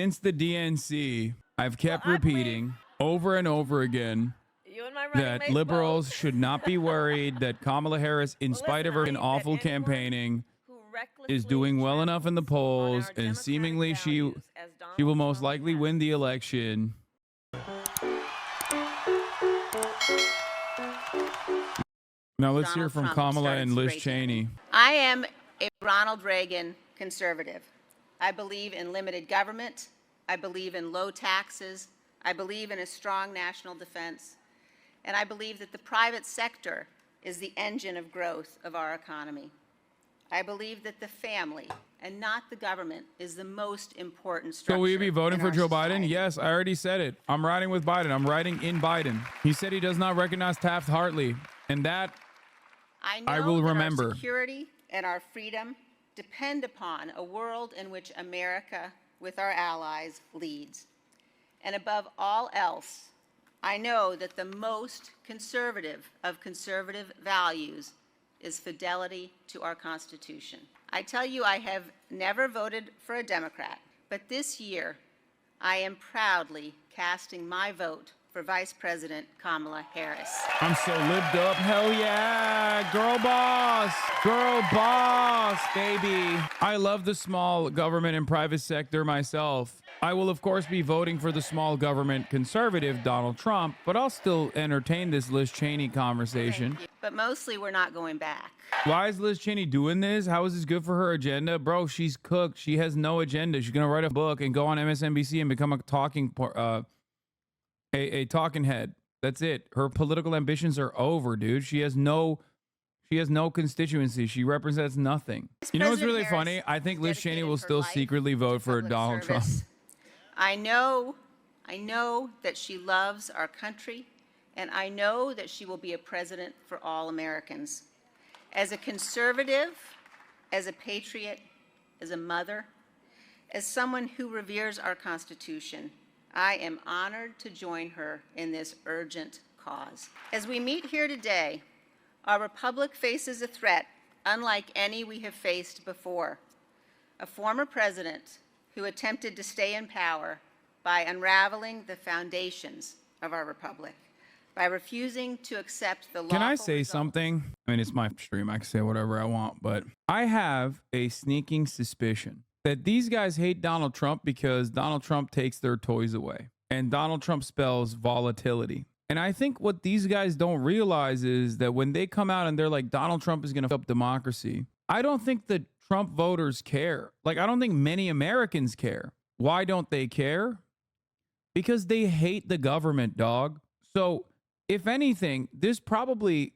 Since the DNC, I've kept repeating over and over again that liberals should not be worried that Kamala Harris, in spite of her awful campaigning, is doing well enough in the polls, and seemingly she will most likely win the election. Now let's hear from Kamala and Liz Cheney. I am a Ronald Reagan conservative. I believe in limited government. I believe in low taxes. I believe in a strong national defense. And I believe that the private sector is the engine of growth of our economy. I believe that the family and not the government is the most important structure. So will you be voting for Joe Biden? Yes, I already said it. I'm riding with Biden. I'm riding in Biden. He said he does not recognize Taft-Hartley, and that I will remember. Our security and our freedom depend upon a world in which America, with our allies, leads. And above all else, I know that the most conservative of conservative values is fidelity to our Constitution. I tell you, I have never voted for a Democrat, but this year I am proudly casting my vote for Vice President Kamala Harris. I'm so lived up. Hell yeah. Girl boss. Girl boss, baby. I love the small government and private sector myself. I will, of course, be voting for the small government conservative Donald Trump, but I'll still entertain this Liz Cheney conversation. But mostly we're not going back. Why is Liz Cheney doing this? How is this good for her agenda? Bro, she's cooked. She has no agenda. She's going to write a book and go on MSNBC and become a talking head. That's it. Her political ambitions are over, dude. She has no constituency. She represents nothing. You know what's really funny? I think Liz Cheney will still secretly vote for Donald Trump. I know that she loves our country, and I know that she will be a president for all Americans. As a conservative, as a patriot, as a mother, as someone who reveres our Constitution, I am honored to join her in this urgent cause. As we meet here today, our republic faces a threat unlike any we have faced before. A former president who attempted to stay in power by unraveling the foundations of our republic, by refusing to accept the lawful Can I say something? I mean, it's my stream. I can say whatever I want, but I have a sneaking suspicion that these guys hate Donald Trump because Donald Trump takes their toys away. And Donald Trump spells volatility. And I think what these guys don't realize is that when they come out and they're like, Donald Trump is going to f up democracy, I don't think the Trump voters care. Like, I don't think many Americans care. Why don't they care? Because they hate the government, dog. So if anything, this probably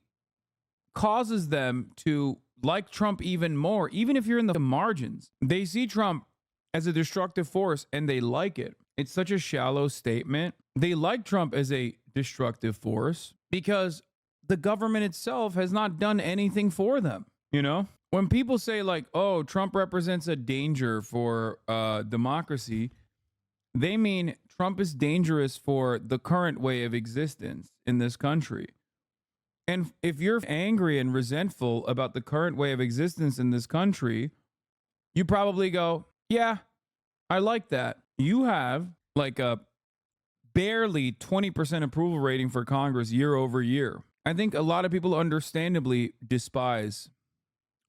causes them to like Trump even more, even if you're in the margins. They see Trump as a destructive force and they like it. It's such a shallow statement. They like Trump as a destructive force because the government itself has not done anything for them. You know, when people say like, oh, Trump represents a danger for democracy, they mean Trump is dangerous for the current way of existence in this country. And if you're angry and resentful about the current way of existence in this country, you probably go, yeah, I like that. You have like a barely 20% approval rating for Congress year over year. I think a lot of people understandably despise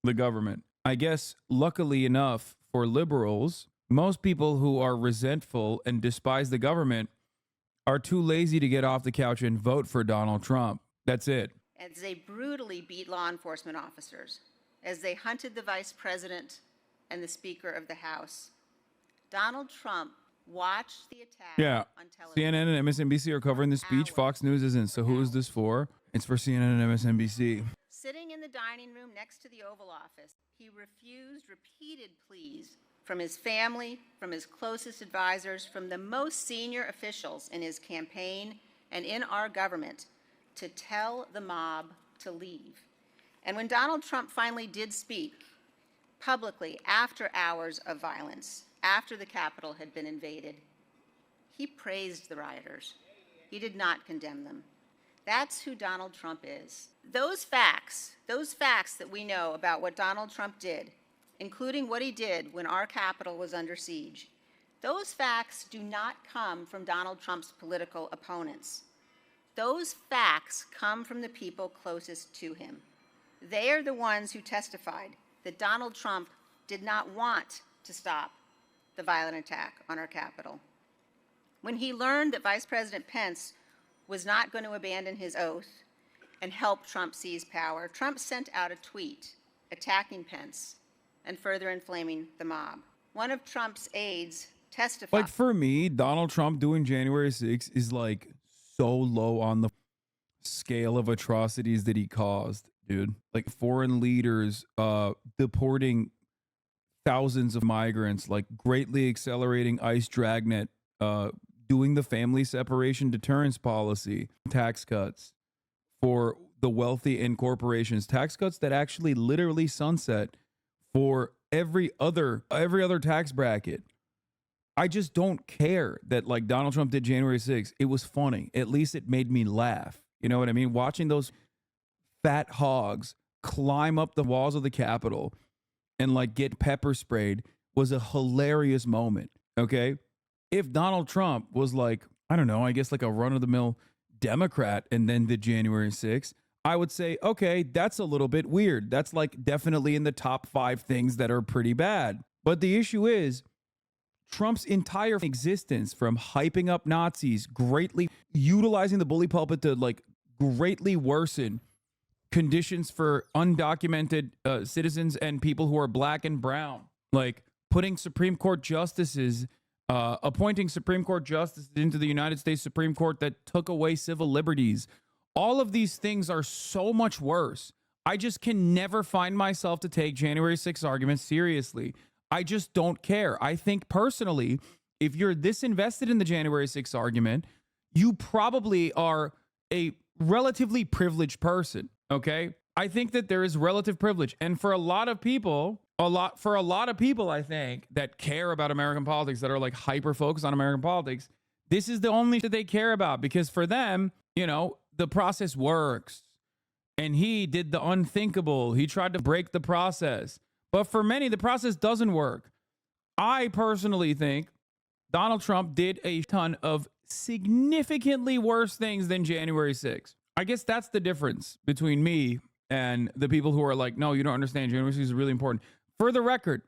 the government. I guess luckily enough for liberals, most people who are resentful and despise the government are too lazy to get off the couch and vote for Donald Trump. That's it. As they brutally beat law enforcement officers, as they hunted the vice president and the Speaker of the House, Donald Trump watched the attack on television. CNN and MSNBC are covering the speech. Fox News isn't. So who is this for? It's for CNN and MSNBC. Sitting in the dining room next to the Oval Office, he refused repeated pleas from his family, from his closest advisors, from the most senior officials in his campaign and in our government to tell the mob to leave. And when Donald Trump finally did speak publicly after hours of violence, after the Capitol had been invaded, he praised the rioters. He did not condemn them. That's who Donald Trump is. Those facts that we know about what Donald Trump did, including what he did when our Capitol was under siege, Those facts do not come from Donald Trump's political opponents. Those facts come from the people closest to him. They are the ones who testified that Donald Trump did not want to stop the violent attack on our Capitol. When he learned that Vice President Pence was not going to abandon his oath and help Trump seize power, Trump sent out a tweet attacking Pence and further inflaming the mob. One of Trump's aides testified. Like, for me, Donald Trump doing January 6th is like so low on the scale of atrocities that he caused, dude. Like, foreign leaders deporting thousands of migrants, like greatly accelerating ICE dragnet, doing the family separation deterrence policy, tax cuts for the wealthy and corporations, tax cuts that actually literally sunset for every other tax bracket. I just don't care that, like, Donald Trump did January 6th. It was funny. At least it made me laugh. You know what I mean? Watching those fat hogs climb up the walls of the Capitol and, like, get pepper sprayed was a hilarious moment. Okay. If Donald Trump was, like, I don't know, I guess like a run-of-the-mill Democrat and then did January 6th, I would say, okay, that's a little bit weird. That's, like, definitely in the top 5 things that are pretty bad. But the issue is, Trump's entire existence, from hyping up Nazis, greatly utilizing the bully pulpit to, like, greatly worsen conditions for undocumented citizens and people who are black and brown, like putting Supreme Court justices, appointing Supreme Court justices into the United States Supreme Court that took away civil liberties. All of these things are so much worse. I just can never find myself to take January 6th arguments seriously. I just don't care. I think personally, if you're this invested in the January 6th argument, you probably are a relatively privileged person. Okay. I think that there is relative privilege. And for a lot of people, I think, that care about American politics, that are like hyper focused on American politics, this is the only that they care about, because for them, you know, the process works. And he did the unthinkable. He tried to break the process. But for many, the process doesn't work. I personally think Donald Trump did a ton of significantly worse things than January 6th. I guess that's the difference between me and the people who are like, no, you don't understand. January 6th is really important. For the record,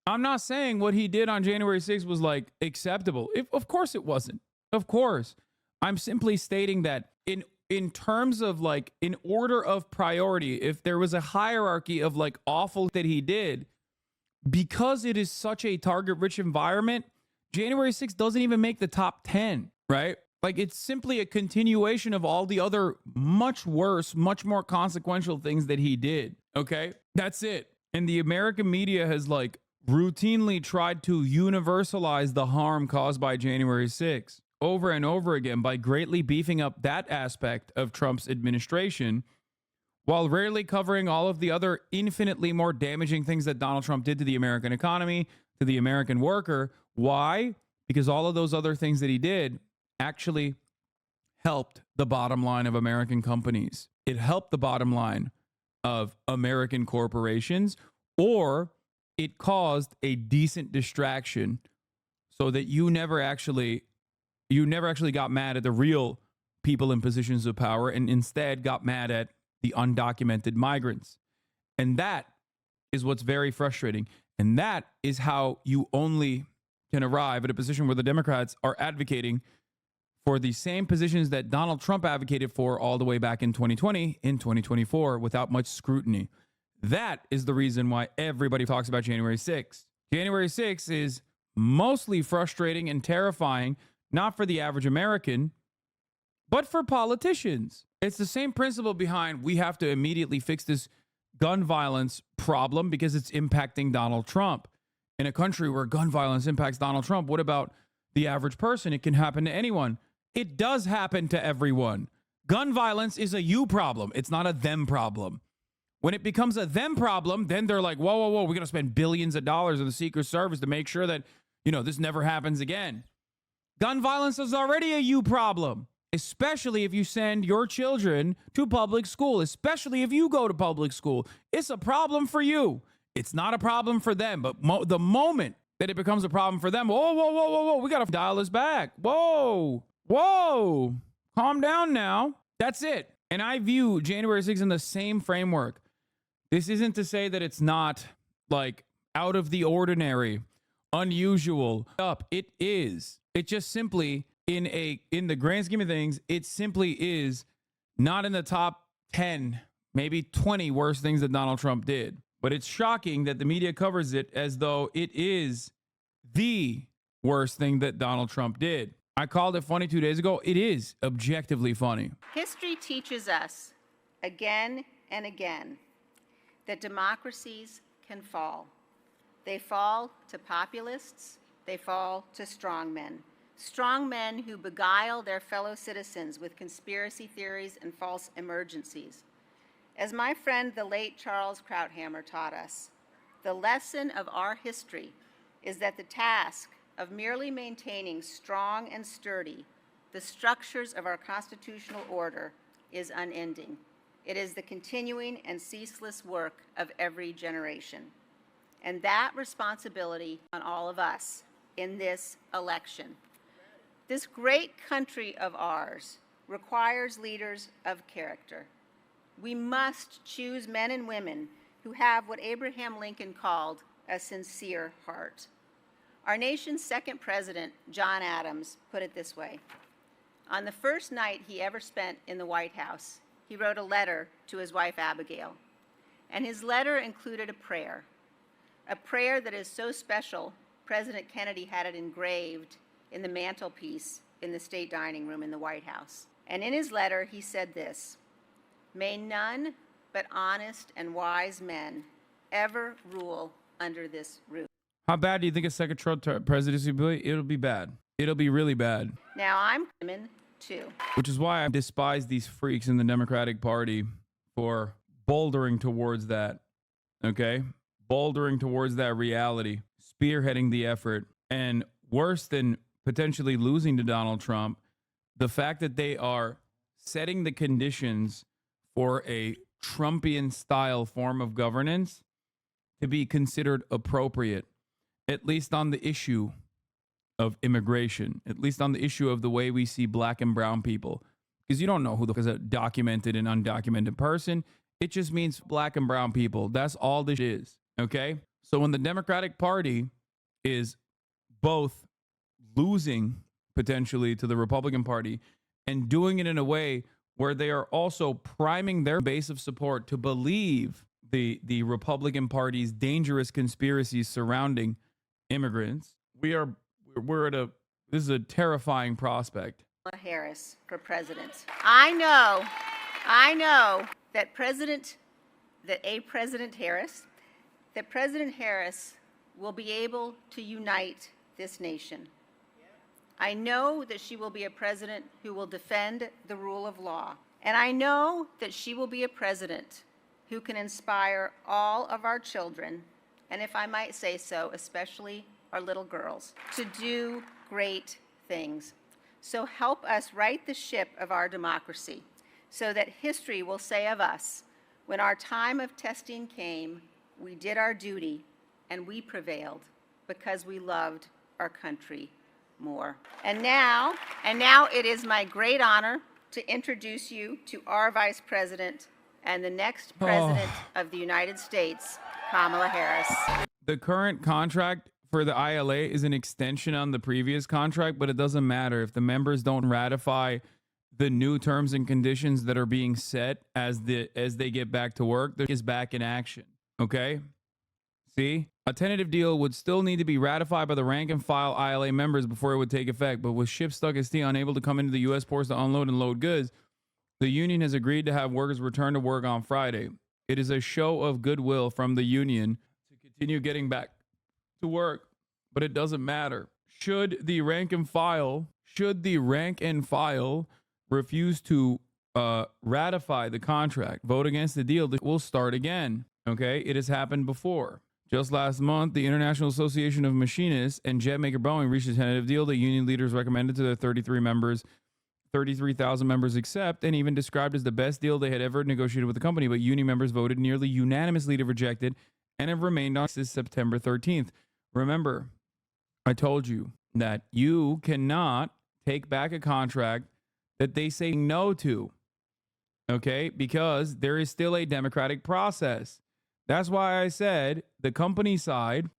I'm not saying what he did on January 6th was, like, acceptable. Of course it wasn't. Of course. I'm simply stating that in terms of, like, in order of priority, if there was a hierarchy of, like, awful that he did, because it is such a target-rich environment, January 6th doesn't even make the top 10, right? Like, it's simply a continuation of all the other much worse, much more consequential things that he did, okay? That's it. And the American media has, like, routinely tried to universalize the harm caused by January 6th over and over again by greatly beefing up that aspect of Trump's administration, while rarely covering all of the other infinitely more damaging things that Donald Trump did to the American economy, to the American worker. Why? Because all of those other things that he did actually helped the bottom line of American companies. It helped the bottom line of American corporations, or it caused a decent distraction so that you never actually got mad at the real people in positions of power, and instead got mad at the undocumented migrants. And that is what's very frustrating. And that is how you only can arrive at a position where the Democrats are advocating for the same positions that Donald Trump advocated for all the way back in 2020, in 2024, without much scrutiny. That is the reason why everybody talks about January 6th. January 6th is mostly frustrating and terrifying, not for the average American, but for politicians. It's the same principle behind we have to immediately fix this gun violence problem because it's impacting Donald Trump. In a country where gun violence impacts Donald Trump, what about the average person? It can happen to anyone. It does happen to everyone. Gun violence is a you problem. It's not a them problem. When it becomes a them problem, then they're like, whoa, we're going to spend billions of dollars in the Secret Service to make sure that, this never happens again. Gun violence is already a you problem, especially if you send your children to public school, especially if you go to public school. It's a problem for you. It's not a problem for them. But the moment that it becomes a problem for them. Whoa, whoa, whoa, whoa, whoa. We got to dial this back. Whoa, whoa. Calm down now. That's it. And I view January 6th in the same framework. This isn't to say that it's not like out of the ordinary, unusual. It is. It just simply in the grand scheme of things, it simply is not in the top 10, maybe 20 worst things that Donald Trump did. But it's shocking that the media covers it as though it is the worst thing that Donald Trump did. I called it funny 2 days ago. It is objectively funny. History teaches us again and again that democracies can fall. They fall to populists. They fall to strongmen who beguile their fellow citizens with conspiracy theories and false emergencies. As my friend, the late Charles Krauthammer, taught us, the lesson of our history is that the task of merely maintaining strong and sturdy the structures of our constitutional order is unending. It is the continuing and ceaseless work of every generation. And that responsibility on all of us in this election. This great country of ours requires leaders of character. We must choose men and women who have what Abraham Lincoln called a sincere heart. Our nation's second president, John Adams, put it this way. On the first night he ever spent in the White House, he wrote a letter to his wife, Abigail. And his letter included a prayer that is so special, President Kennedy had it engraved in the mantelpiece in the state dining room in the White House. And in his letter, he said this, "May none but honest and wise men ever rule under this roof." How bad do you think a second Trump presidency will be? It'll be bad. It'll be really bad. Now I'm women too. Which is why I despise these freaks in the Democratic Party for bouldering towards that. Okay? Bouldering towards that reality, spearheading the effort, and worse than potentially losing to Donald Trump, the fact that they are setting the conditions for a Trumpian-style form of governance to be considered appropriate, at least on the issue of immigration, at least on the issue of the way we see black and brown people. Because you don't know who is a documented and undocumented person. It just means black and brown people. That's all this is, okay? So when the Democratic Party is both losing potentially to the Republican Party and doing it in a way where they are also priming their base of support to believe the Republican Party's dangerous conspiracies surrounding immigrants, this is a terrifying prospect. Harris for president. I know that President Harris will be able to unite this nation. I know that she will be a president who will defend the rule of law. And I know that she will be a president who can inspire all of our children, and if I might say so, especially our little girls, to do great things. So help us right the ship of our democracy so that history will say of us, when our time of testing came, we did our duty and we prevailed because we loved our country more. And now it is my great honor to introduce you to our Vice President and the next President of the United States, Kamala Harris. The current contract for the ILA is an extension on the previous contract, but it doesn't matter if the members don't ratify the new terms and conditions that are being set as they get back to work. They're just back in action. Okay? See? A tentative deal would still need to be ratified by the rank and file ILA members before it would take effect. But with ships stuck at sea, unable to come into the U.S. ports to unload and load goods, the union has agreed to have workers return to work on Friday. It is a show of goodwill from the union to continue getting back to work, but it doesn't matter. Should the rank and file refuse to ratify the contract, vote against the deal, it will start again. Okay? It has happened before. Just last month, the International Association of Machinists and Jetmaker Boeing reached a tentative deal that union leaders recommended to their 33,000 members accept, and even described as the best deal they had ever negotiated with the company. But union members voted nearly unanimously to reject it and have remained on since September 13th. Remember, I told you that you cannot take back a contract that they say no to. Okay? Because there is still a democratic process. That's why I said the company side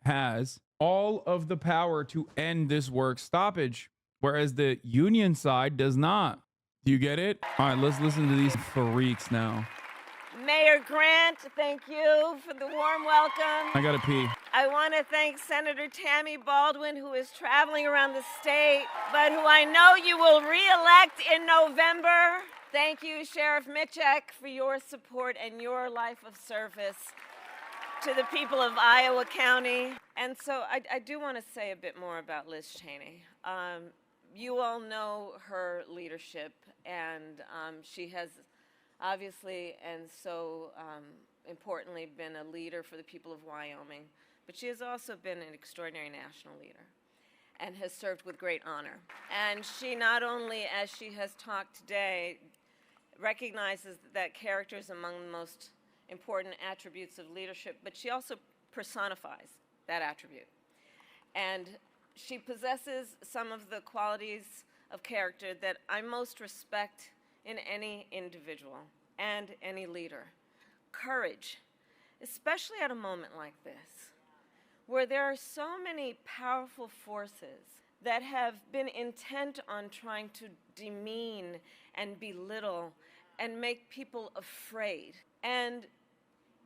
has all of the power to end this work stoppage, whereas the union side does not. Do you get it? All right, let's listen to these freaks now. Mayor Grant, thank you for the warm welcome. I gotta pee. I want to thank Senator Tammy Baldwin, who is traveling around the state, but who I know you will re-elect in November. Thank you, Sheriff Mitchek, for your support and your life of service to the people of Iowa County. And so I do want to say a bit more about Liz Cheney. You all know her leadership, and she has obviously and so importantly been a leader for the people of Wyoming, but she has also been an extraordinary national leader and has served with great honor. And she not only, as she has talked today, recognizes that character is among the most important attributes of leadership, but she also personifies that attribute. And she possesses some of the qualities of character that I most respect in any individual and any leader. Courage, especially at a moment like this, where there are so many powerful forces that have been intent on trying to demean and belittle and make people afraid. And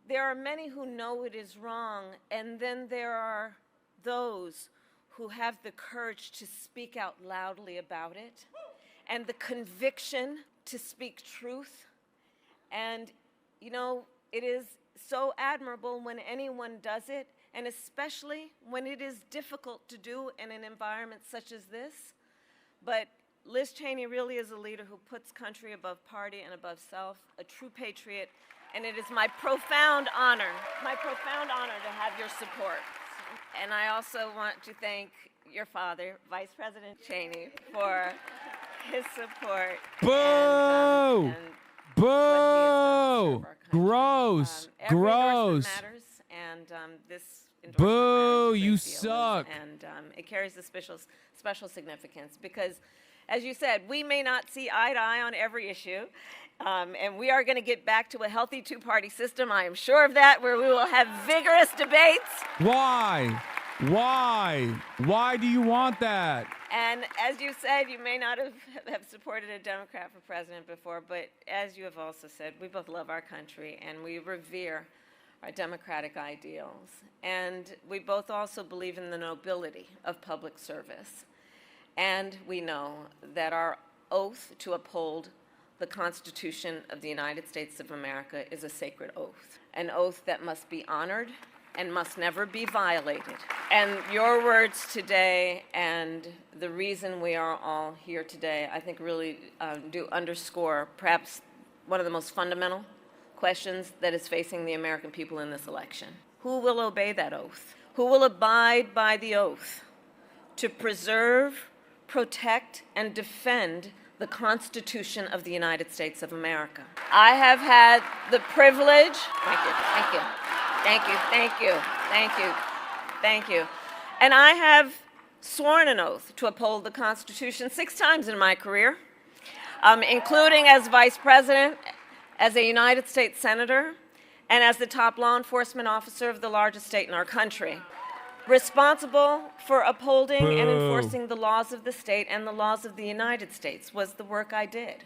there are many who know it is wrong, and then there are those who have the courage to speak out loudly about it, and the conviction to speak truth. And, you know, it is so admirable when anyone does it, and especially when it is difficult to do in an environment such as this. But Liz Cheney really is a leader who puts country above party and above self, a true patriot, and it is my profound honor to have your support. And I also want to thank your father, Vice President Cheney, for his support. Boo! Boo! Gross! Every Gross! endorsement matters, and this endorsement Boo! matters a great You deal, suck. And it carries a special significance because, as you said, we may not see eye to eye on every issue, and we are going to get back to a healthy two-party system. I am sure of that, where we will have vigorous debates. Why? Why? Why do you want that? And as you said, you may not have supported a Democrat for president before, but as you have also said, we both love our country and we revere our democratic ideals. And we both also believe in the nobility of public service. And we know that our oath to uphold the Constitution of the United States of America is a sacred oath, an oath that must be honored and must never be violated. And your words today and the reason we are all here today, I think really do underscore perhaps one of the most fundamental questions that is facing the American people in this election. Who will obey that oath? Who will abide by the oath to preserve, protect, and defend the Constitution of the United States of America? I have had the privilege, thank you. And I have sworn an oath to uphold the Constitution 6 times in my career, including as Vice President, as a United States Senator, and as the top law enforcement officer of the largest state in our country, responsible for upholding and enforcing the laws of the state and the laws of the United States was the work I did.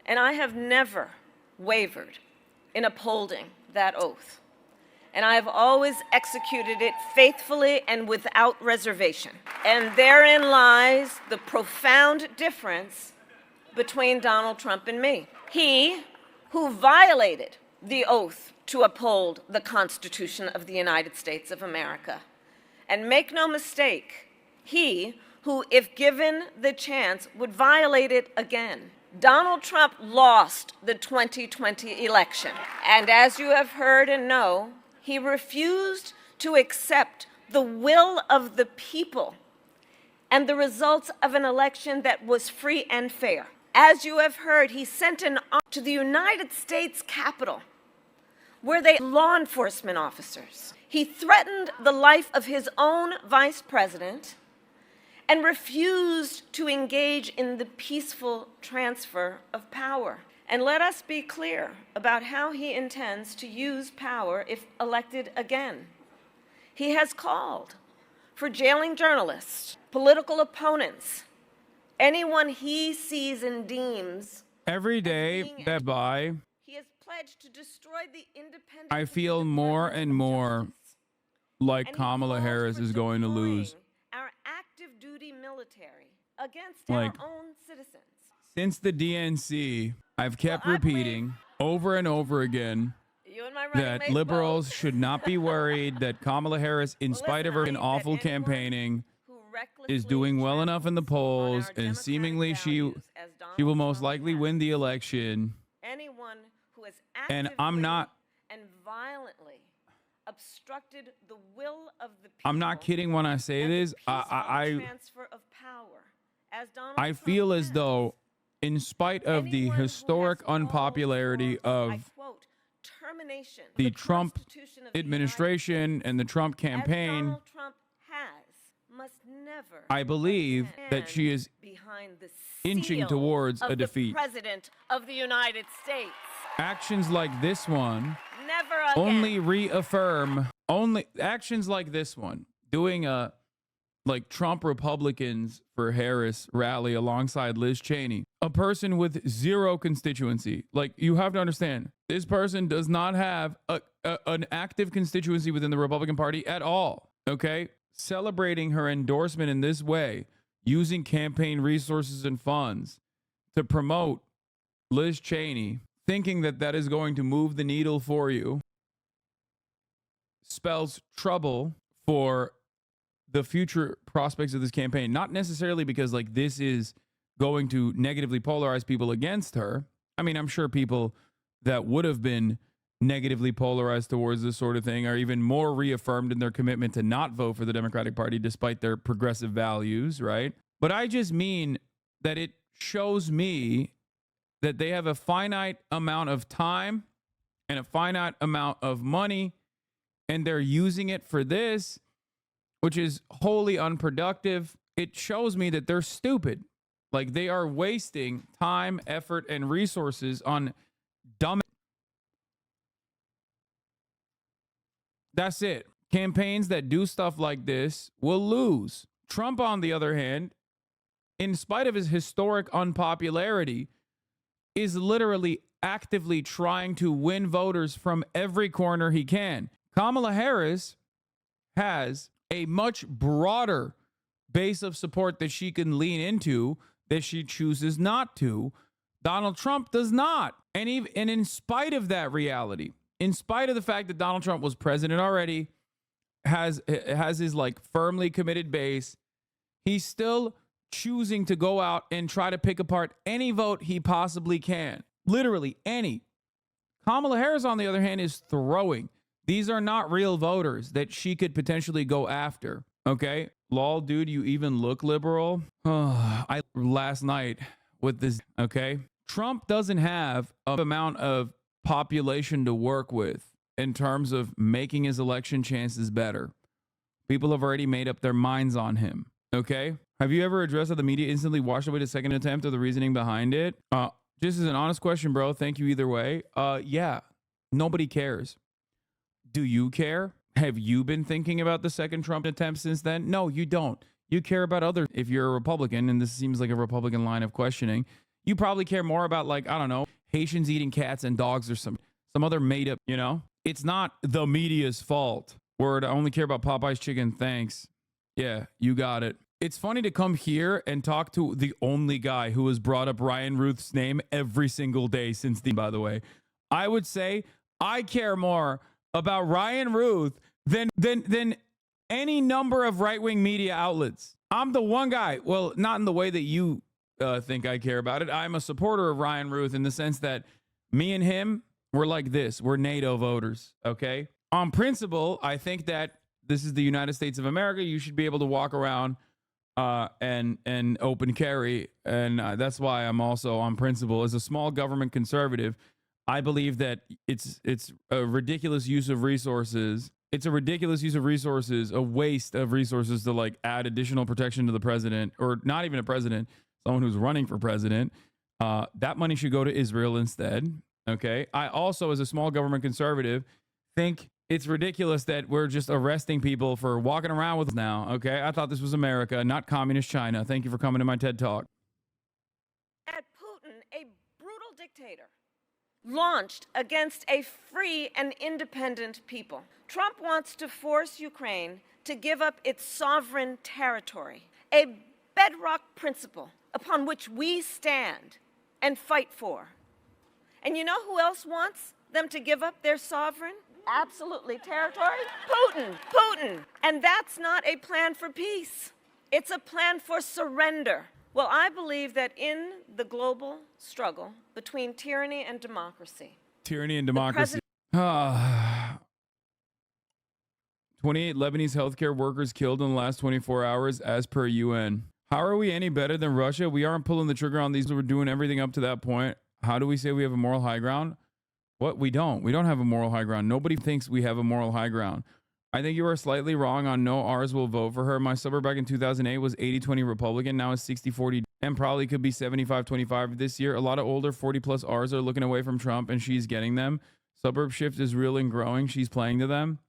And I have never wavered in upholding that oath. And I have always executed it faithfully and without reservation. And therein lies the profound difference between Donald Trump and me. He, who violated the oath to uphold the Constitution of the United States of America. And make no mistake, he, who, if given the chance, would violate it again. Donald Trump lost the 2020 election. And as you have heard and know, he refused to accept the will of the people and the results of an election that was free and fair. As you have heard, he sent an army to the United States Capitol, where they law enforcement officers. He threatened the life of his own vice president and refused to engage in the peaceful transfer of power. And let us be clear about how he intends to use power if elected again. He has called for jailing journalists, political opponents, anyone he sees and deems. Every day that by, He has pledged to destroy the independence. I feel more and more like Kamala Harris is going to lose. Our active duty military against Like, our own citizens. Since the DNC, I've kept repeating over and over again You and my running that mate liberals both. should not be worried that Kamala Harris, in spite of her Listen, I awful think that anyone campaigning, who recklessly is doing well enough in the tramples on polls, our and democratic seemingly she values as will Donald most Trump likely has. win the election. Anyone who has And actively I'm not and violently obstructed the will of the people. I'm not kidding when I say and the this. peaceful transfer of power, as Donald I Trump feel as has. though, in spite of the Anyone who historic has called unpopularity for, I of quote, termination of the Trump Constitution of the United administration and the Trump States, as campaign, Donald Trump has, must never I believe that she is behind the inching seal towards of a defeat. The President of the United States. Actions like this one Never again. only reaffirm, only actions like this one, doing a like Trump Republicans for Harris rally alongside Liz Cheney, a person with zero constituency. Like, you have to understand, this person does not have an active constituency within the Republican Party at all. Okay, celebrating her endorsement in this way, using campaign resources and funds to promote Liz Cheney, thinking that that is going to move the needle for you, spells trouble for the future prospects of this campaign. Not necessarily because like this is going to negatively polarize people against her. I mean, I'm sure people that would have been negatively polarized towards this sort of thing are even more reaffirmed in their commitment to not vote for the Democratic Party despite their progressive values, right? But I just mean that it shows me that they have a finite amount of time and a finite amount of money, and they're using it for this, which is wholly unproductive. It shows me that they're stupid. Like, they are wasting time, effort, and resources on dumb. That's it. Campaigns that do stuff like this will lose. Trump, on the other hand, in spite of his historic unpopularity, is literally actively trying to win voters from every corner he can. Kamala Harris has a much broader base of support that she can lean into that she chooses not to. Donald Trump does not. And in spite of that reality, in spite of the fact that Donald Trump was president already, has his like firmly committed base, he's still choosing to go out and try to pick apart any vote he possibly can. Literally any. Kamala Harris, on the other hand, is throwing. These are not real voters that she could potentially go after. Okay? Lol, dude, you even look liberal? I last night with this, okay? Trump doesn't have an amount of population to work with in terms of making his election chances better. People have already made up their minds on him. Okay? Have you ever addressed how the media instantly washed away the second attempt or the reasoning behind it? Just as an honest question, bro. Thank you either way. Yeah. Nobody cares. Do you care? Have you been thinking about the second Trump attempt since then? No, you don't. You care about other. If you're a Republican, and this seems like a Republican line of questioning, you probably care more about, like, I don't know, Haitians eating cats and dogs or some other made up, you know? It's not the media's fault. Word, I only care about Popeye's chicken. Thanks. Yeah, you got it. It's funny to come here and talk to the only guy who has brought up Ryan Ruth's name every single day since the, by the way. I would say I care more about Ryan Ruth than any number of right-wing media outlets. I'm the one guy, well, not in the way that you think I care about it. I'm a supporter of Ryan Ruth in the sense that me and him, we're like this. We're NATO voters, okay? On principle, I think that this is the United States of America. You should be able to walk around and open carry. And that's why I'm also on principle. As a small government conservative, I believe that it's a ridiculous use of resources it's a ridiculous use of resources, a waste of resources to like add additional protection to the president, or not even a president, someone who's running for president. That money should go to Israel instead. Okay. I also, as a small government conservative, think it's ridiculous that we're just arresting people for walking around with us now. Okay. I thought this was America, not communist China. Thank you for coming to my TED Talk. At Putin, a brutal dictator, launched against a free and independent people. Trump wants to force Ukraine to give up its sovereign territory, a bedrock principle upon which we stand and fight for. And you know who else wants them to give up their sovereign, absolutely, territory? Putin. And that's not a plan for peace. It's a plan for surrender. Well, I believe that in the global struggle between tyranny and democracy. 28 Lebanese healthcare workers killed in the last 24 hours as per UN. How are we any better than Russia? We aren't pulling the trigger on these. We're doing everything up to that point. How do we say we have a moral high ground? What? We don't. We don't have a moral high ground. Nobody thinks we have a moral high ground. I think you are slightly wrong on no R's will vote for her. My suburb back in 2008 was 80-20 Republican. Now it's 60-40 and probably could be 75-25 this year. A lot of older 40-plus R's are looking away from Trump and she's getting them. Suburb shift is real and growing. She's playing to them.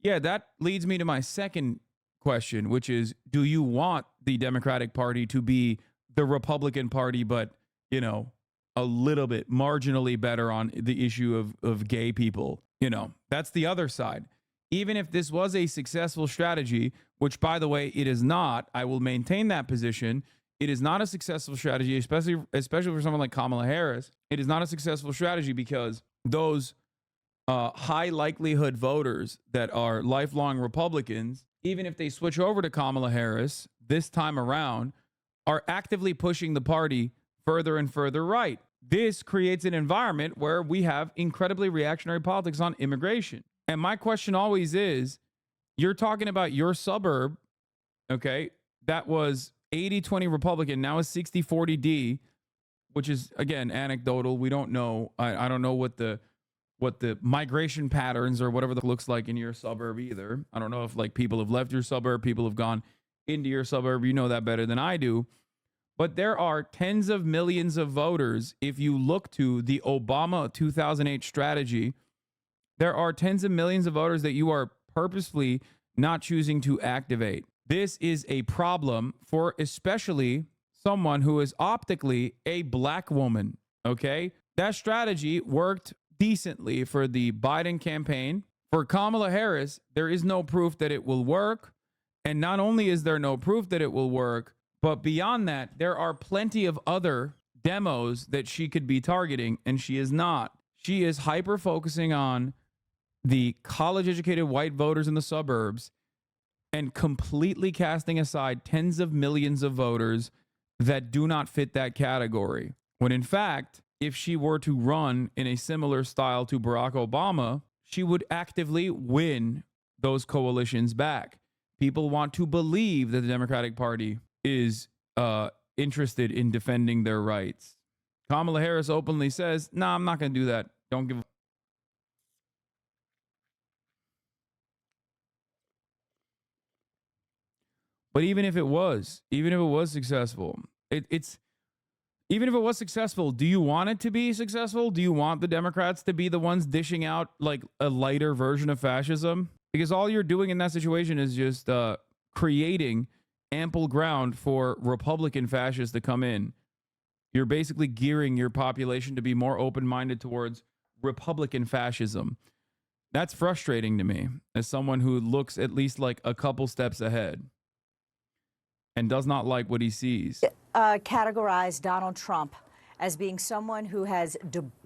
Yeah, that leads me to my second question, which is, do you want the Democratic Party to be the Republican Party, but, you know, a little bit marginally better on the issue of gay people? You know, that's the other side. Even if this was a successful strategy, which, by the way, it is not, I will maintain that position. It is not a successful strategy, especially for someone like Kamala Harris. It is not a successful strategy because those high likelihood voters that are lifelong Republicans, even if they switch over to Kamala Harris this time around, are actively pushing the party further and further right. This creates an environment where we have incredibly reactionary politics on immigration. And my question always is, you're talking about your suburb, okay, that was 80-20 Republican, now is 60-40 D, which is, again, anecdotal. We don't know. I don't know what the migration patterns or whatever that looks like in your suburb either. I don't know if like people have left your suburb, people have gone into your suburb. You know that better than I do. But there are tens of millions of voters. If you look to the Obama 2008 strategy, there are tens of millions of voters that you are purposefully not choosing to activate. This is a problem for especially someone who is optically a black woman, okay? That strategy worked decently for the Biden campaign. For Kamala Harris, there is no proof that it will work. And not only is there no proof that it will work, but beyond that, there are plenty of other demos that she could be targeting, and she is not. She is hyper-focusing on the college-educated white voters in the suburbs and completely casting aside tens of millions of voters that do not fit that category. When in fact, if she were to run in a similar style to Barack Obama, she would actively win those coalitions back. People want to believe that the Democratic Party is interested in defending their rights. Kamala Harris openly says, "Nah, I'm not going to do that. Don't give a." But even if it was successful, even if it was successful, do you want it to be successful? Do you want the Democrats to be the ones dishing out like a lighter version of fascism? Because all you're doing in that situation is just creating ample ground for Republican fascists to come in. You're basically gearing your population to be more open-minded towards Republican fascism. That's frustrating to me as someone who looks at least like a couple steps ahead and does not like what he sees. Categorize Donald Trump as being someone who has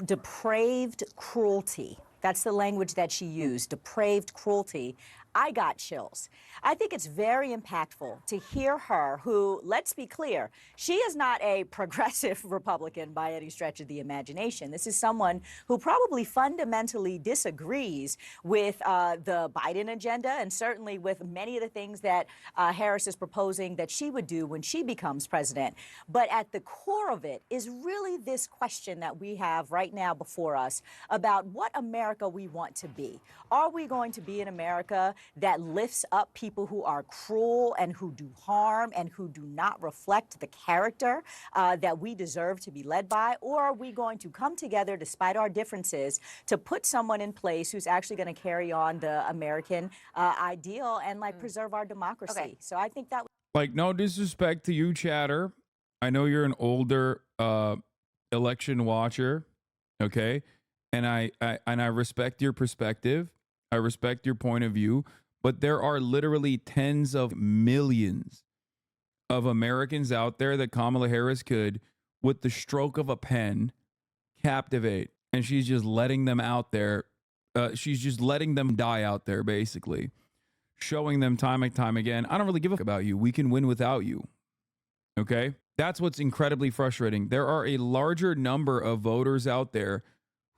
depraved cruelty. That's the language that she used, depraved cruelty. I got chills. I think it's very impactful to hear her, who, let's be clear, she is not a progressive Republican by any stretch of the imagination. This is someone who probably fundamentally disagrees with the Biden agenda and certainly with many of the things that Harris is proposing that she would do when she becomes president. But at the core of it is really this question that we have right now before us about what America we want to be. Are we going to be an America that lifts up people who are cruel and who do harm and who do not reflect the character that we deserve to be led by? Or are we going to come together despite our differences to put someone in place who's actually going to carry on the American ideal and preserve our democracy? Okay. So I think that Like, no disrespect to you, Chatter. I know you're an older election watcher, okay? And I respect your perspective. I respect your point of view, but there are literally tens of millions of Americans out there that Kamala Harris could, with the stroke of a pen, captivate. And she's just letting them out there. She's just letting them die out there, basically. Showing them time and time again, I don't really give a fuck about you. We can win without you. Okay? That's what's incredibly frustrating. There are a larger number of voters out there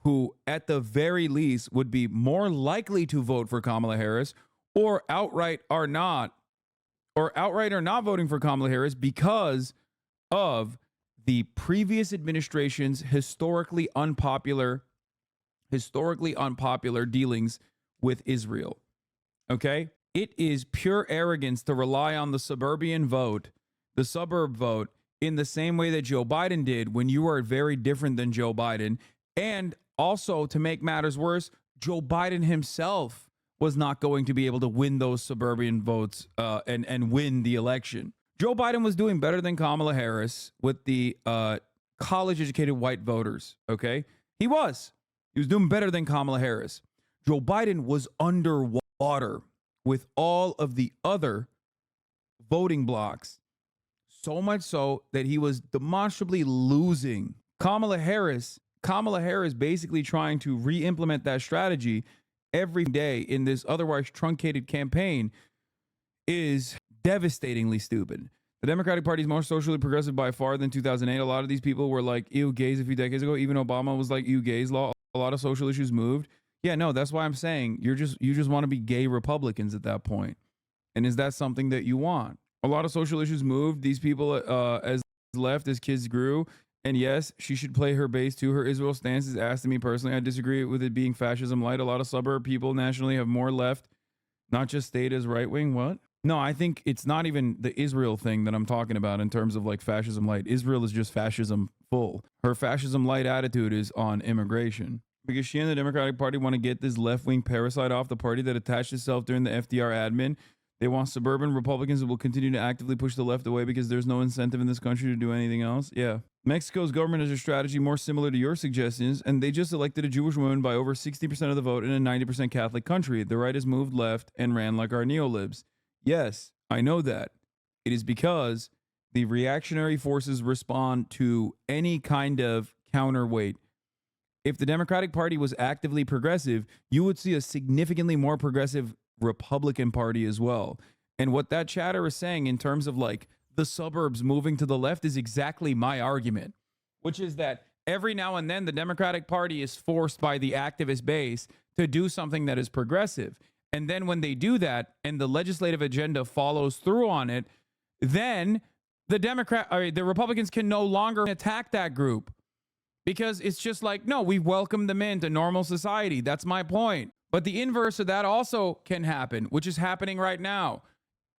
who, at the very least, would be more likely to vote for Kamala Harris or outright are not voting for Kamala Harris because of the previous administration's historically unpopular dealings with Israel. Okay? It is pure arrogance to rely on the suburb vote, in the same way that Joe Biden did when you are very different than Joe Biden. And also, to make matters worse, Joe Biden himself was not going to be able to win those suburban votes and win the election. Joe Biden was doing better than Kamala Harris with the college-educated white voters, okay? He was doing better than Kamala Harris. Joe Biden was underwater with all of the other voting blocks, so much so that he was demonstrably losing. Kamala Harris basically trying to re-implement that strategy every day in this otherwise truncated campaign is devastatingly stupid. The Democratic Party is more socially progressive by far than 2008. A lot of these people were like, ew, gays a few decades ago. Even Obama was like, ew, gays law. A lot of social issues moved. Yeah, no, that's why I'm saying you just want to be gay Republicans at that point. And is that something that you want? A lot of social issues moved. These people as kids grew. And yes, she should play her base too. Her Israel stance is asked to me personally. I disagree with it being fascism light. A lot of suburb people nationally have more left, not just state as right wing. What? No, I think it's not even the Israel thing that I'm talking about in terms of like fascism light. Israel is just fascism full. Her fascism light attitude is on immigration. Because she and the Democratic Party want to get this left-wing parasite off the party that attached itself during the FDR admin. They want suburban Republicans that will continue to actively push the left away because there's no incentive in this country to do anything else. Yeah. Mexico's government has a strategy more similar to your suggestions, and they just elected a Jewish woman by over 60% of the vote in a 90% Catholic country. The right has moved left and ran like our neolibs. Yes, I know that. It is because the reactionary forces respond to any kind of counterweight. If the Democratic Party was actively progressive, you would see a significantly more progressive Republican Party as well. And what that chatter is saying in terms of like the suburbs moving to the left is exactly my argument, which is that every now and then the Democratic Party is forced by the activist base to do something that is progressive. And then when they do that and the legislative agenda follows through on it, then the Republicans can no longer attack that group. Because it's just like, no, we welcome them into normal society. That's my point. But the inverse of that also can happen, which is happening right now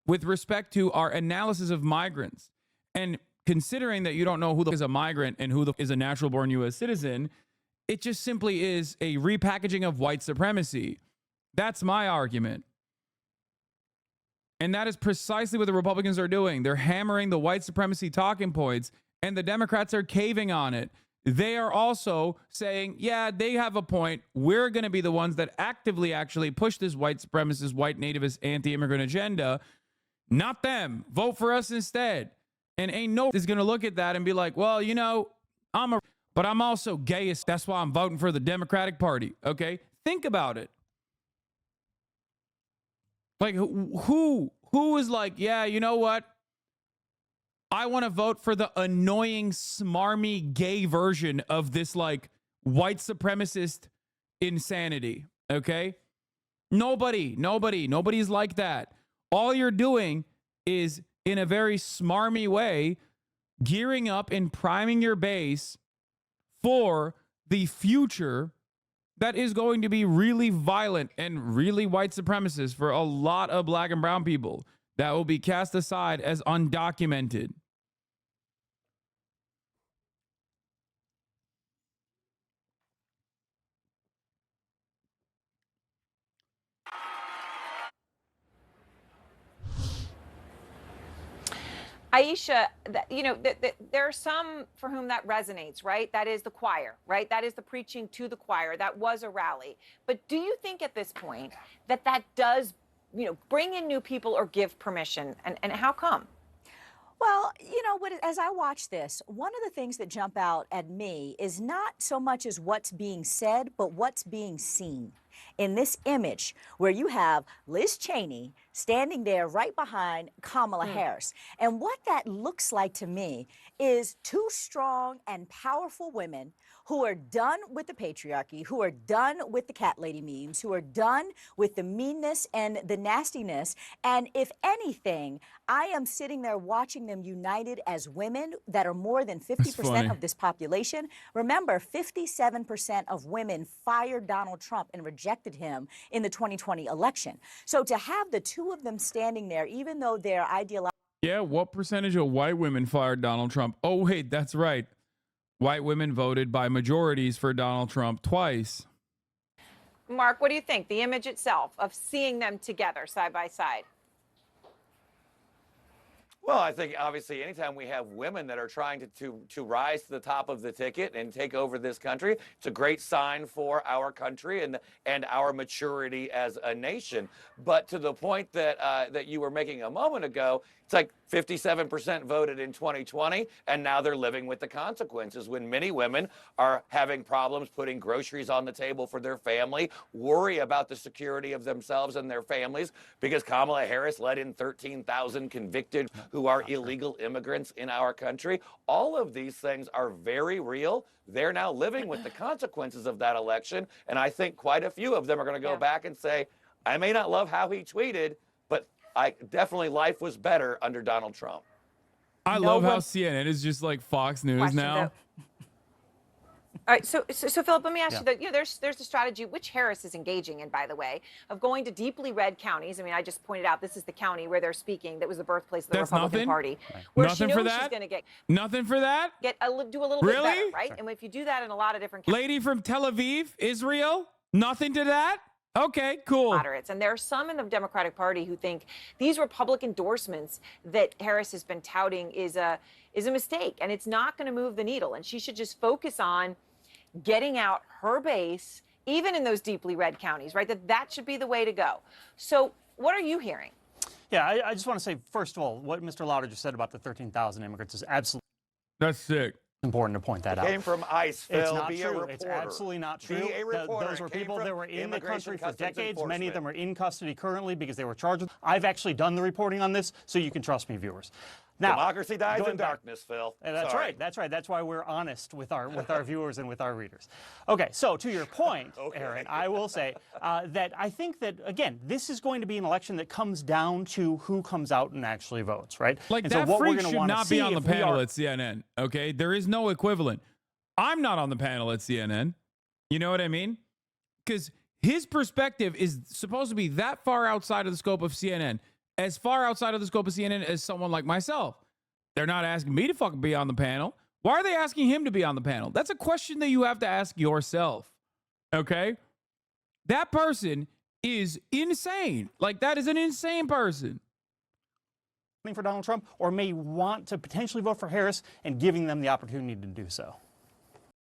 with respect to our analysis of migrants. And considering that you don't know who is a migrant and who is a natural-born U.S. citizen, it just simply is a repackaging of white supremacy. That's my argument. And that is precisely what the Republicans are doing. They're hammering the white supremacy talking points, and the Democrats are caving on it. They are also saying, yeah, they have a point. We're going to be the ones that actively actually push this white supremacist, white nativist, anti-immigrant agenda. Not them. Vote for us instead. And ain't no is going to look at that and be like, well, you know, but I'm also gayist. That's why I'm voting for the Democratic Party. Okay? Think about it. Like who is like, yeah, you know what? I want to vote for the annoying, smarmy, gay version of this like white supremacist insanity. Okay? Nobody's like that. All you're doing is, in a very smarmy way, gearing up and priming your base for the future that is going to be really violent and really white supremacist for a lot of black and brown people that will be cast aside as undocumented. Aisha, there are some for whom that resonates, right? That is the choir, right? That is the preaching to the choir. That was a rally. But do you think at this point that does, bring in new people or give permission? And how come? Well, as I watch this, one of the things that jump out at me is not so much as what's being said, but what's being seen. In this image where you have Liz Cheney standing there right behind Kamala Harris. And what that looks like to me is two strong and powerful women who are done with the patriarchy, who are done with the cat lady memes, who are done with the meanness and the nastiness. And if anything, I am sitting there watching them united as women that are more than 50% of this population. Remember, 57% of women fired Donald Trump and rejected him in the 2020 election. So to have the two of them standing there, even though their ideology. Yeah, what percentage of white women fired Donald Trump? Oh, wait, that's right. White women voted by majorities for Donald Trump twice. Mark, what do you think? The image itself of seeing them together side by side. Well, I think obviously anytime we have women that are trying to rise to the top of the ticket and take over this country, it's a great sign for our country and our maturity as a nation. But to the point that that you were making a moment ago, it's like 57% voted in 2020, and now they're living with the consequences when many women are having problems putting groceries on the table for their family, worry about the security of themselves and their families because Kamala Harris let in 13,000 convicted who are illegal immigrants in our country. All of these things are very real. They're now living with the consequences of that election, and I think quite a few of them are going to go back and say, I may not love how he tweeted, but definitely life was better under Donald Trump. I love how CNN is just like Fox News now. All right, so Philip, let me ask you that. There's a strategy which Harris is engaging in, by the way, of going to deeply red counties. I mean, I just pointed out this is the county where they're speaking. That was the birthplace of the Republican Party. Where nothing she knows for that. She's going to get nothing for that. Do a little bit better, right? And if you do that in a lot of different counties, lady from Tel Aviv, Israel, nothing to that. Okay, cool. Moderates. And there are some in the Democratic Party who think these Republican endorsements that Harris has been touting is a mistake, and it's not going to move the needle. And she should just focus on getting out her base, even in those deeply red counties, right? That should be the way to go. So what are you hearing? Yeah, I just want to say, first of all, what Mr. Lauder just said about the 13,000 immigrants is absolutely that's sick. Important to point that out. Came from ICE, Phil. It's not Be true. a reporter. It's absolutely not true. Be a reporter. Those were people that were in the country for decades. Enforcement. Many of them are in custody currently because they were charged with. I've actually done the reporting on this, so you can trust me, viewers. Now, democracy dies in darkness, Phil. That's right. That's right. That's why we're honest with our viewers and with our readers. Okay, so to your point, Aaron, I will say that I think that, again, this is going to be an election that comes down to who comes out and actually votes, right? Like and that so what freak we're gonna should not be on the panel are, at CNN, okay? There is no equivalent. I'm not on the panel at CNN. You know what I mean? Because his perspective is supposed to be that far outside of the scope of CNN, as far outside of the scope of CNN as someone like myself. They're not asking me to fucking be on the panel. Why are they asking him to be on the panel? That's a question that you have to ask yourself, okay? That person is insane. Like, that is an insane person. For Donald Trump, or may want to potentially vote for Harris and giving them the opportunity to do so.